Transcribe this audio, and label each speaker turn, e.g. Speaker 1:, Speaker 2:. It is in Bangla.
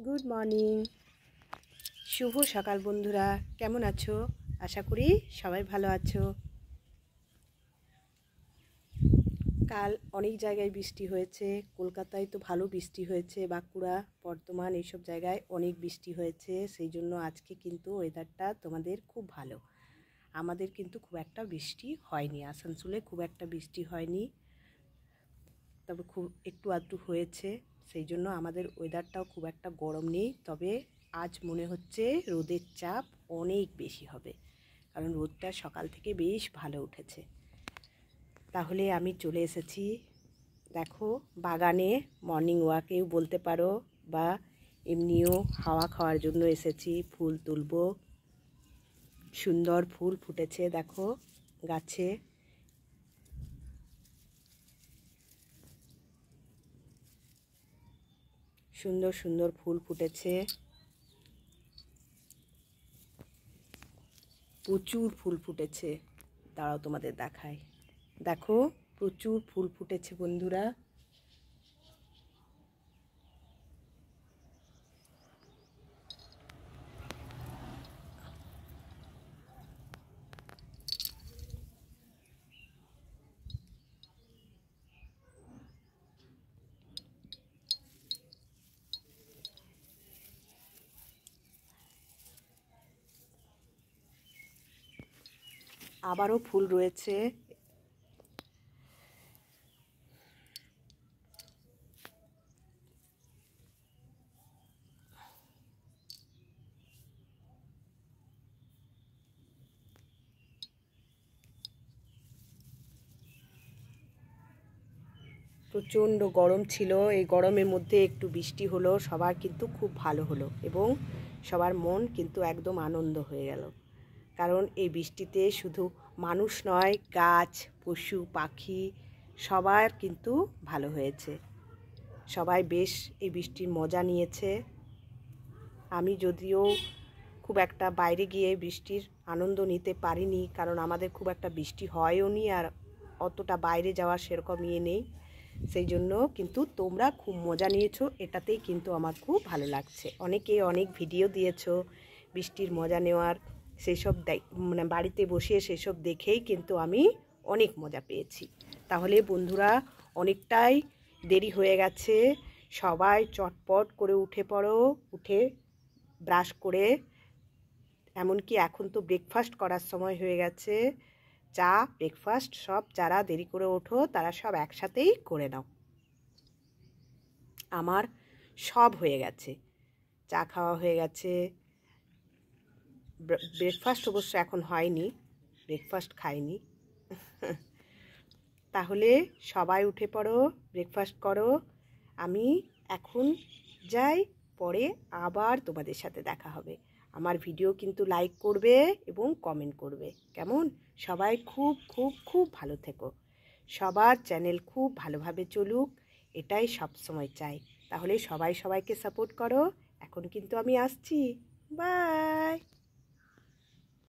Speaker 1: গুড মর্নিং, শুভ সকাল বন্ধুরা। কেমন আছো? আশা করি সবাই ভালো আছো। কাল অনেক জায়গায় বৃষ্টি হয়েছে। কলকাতায় তো ভালো বৃষ্টি হয়েছে, বাঁকুড়া, বর্ধমান এইসব জায়গায় অনেক বৃষ্টি হয়েছে। সেই জন্য আজকে কিন্তু ওয়েদারটা তোমাদের খুব ভালো। আমাদের কিন্তু খুব একটা বৃষ্টি হয়নি, আসানসোলে খুব একটা বৃষ্টি হয়নি, তবে খুব একটু আধটু হয়েছে। সেই জন্য আমাদের ওয়েদারটাও খুব একটা গরম নেই। তবে আজ মনে হচ্ছে রোদের চাপ অনেক বেশি হবে, কারণ রোদটা সকাল থেকে বেশ ভালো উঠেছে। তাহলে আমি চলে এসেছি, দেখো, বাগানে মর্নিং ওয়াকেও বলতে পারো, বা এমনিও হাওয়া খাওয়ার জন্য এসেছি। ফুল তুলবো, সুন্দর ফুল ফুটেছে দেখো গাছে। সুন্দর সুন্দর ফুল ফুটেছে, প্রচুর ফুল ফুটেছে। দাঁড়াও তোমাদের দেখাই, দেখো প্রচুর ফুল ফুটেছে বন্ধুরা। আবারও ফুল রয়েছে। প্রচণ্ড গরম ছিল, এই গরমের মধ্যে একটু বৃষ্টি হলো, সবার কিন্তু খুব ভালো হলো এবং সবার মন কিন্তু একদম আনন্দ হয়ে গেল। কারণ এই বৃষ্টিতে শুধু মানুষ নয়, গাছ, পশু পাখি সবার কিন্তু ভালো হয়েছে। সবাই বেশ এই বৃষ্টির মজা নিয়েছে। আমি যদিও খুব একটা বাইরে গিয়ে বৃষ্টির আনন্দ নিতে পারিনি, কারণ আমাদের খুব একটা বৃষ্টি হয়ও নি, আর অতটা বাইরে যাওয়ার সেরকম ইয়ে নেই। সেই জন্য কিন্তু তোমরা খুব মজা নিয়েছো, এটাতেই কিন্তু আমার খুব ভালো লাগছে। অনেকে অনেক ভিডিও দিয়েছো বৃষ্টির মজা নেওয়ার, সেই সব মানে বাড়িতে বসে সেসব দেখেই কিন্তু আমি অনেক মজা পেয়েছি। তাহলে বন্ধুরা, অনেকটাই দেরি হয়ে গেছে, সবাই চটপট করে উঠে পড়ো। উঠে ব্রাশ করে, এমনকি এখন তো ব্রেকফাস্ট করার সময় হয়ে গেছে, চা ব্রেকফাস্ট সব যারা দেরি করে ওঠো তারা সব একসাথেই করে নাও। আমার সব হয়ে গেছে, চা খাওয়া হয়ে গেছে, ব্রেকফাস্ট অবশ্য এখন হয়নি, ব্রেকফাস্ট খাইনি। তাহলে সবাই উঠে পড়ো, ব্রেকফাস্ট করো। আমি এখন যাই, পরে আবার তোমাদের সাথে দেখা হবে। আমার ভিডিও কিন্তু লাইক করবে এবং কমেন্ট করবে, কেমন? সবাই খুব খুব খুব ভালো থেকো, সবার চ্যানেল খুব ভালোভাবে চলুক, এটাই সব সময় চাই। তাহলে সবাই সবাইকে সাপোর্ট করো। এখন কিন্তু আমি আসছি, বাই।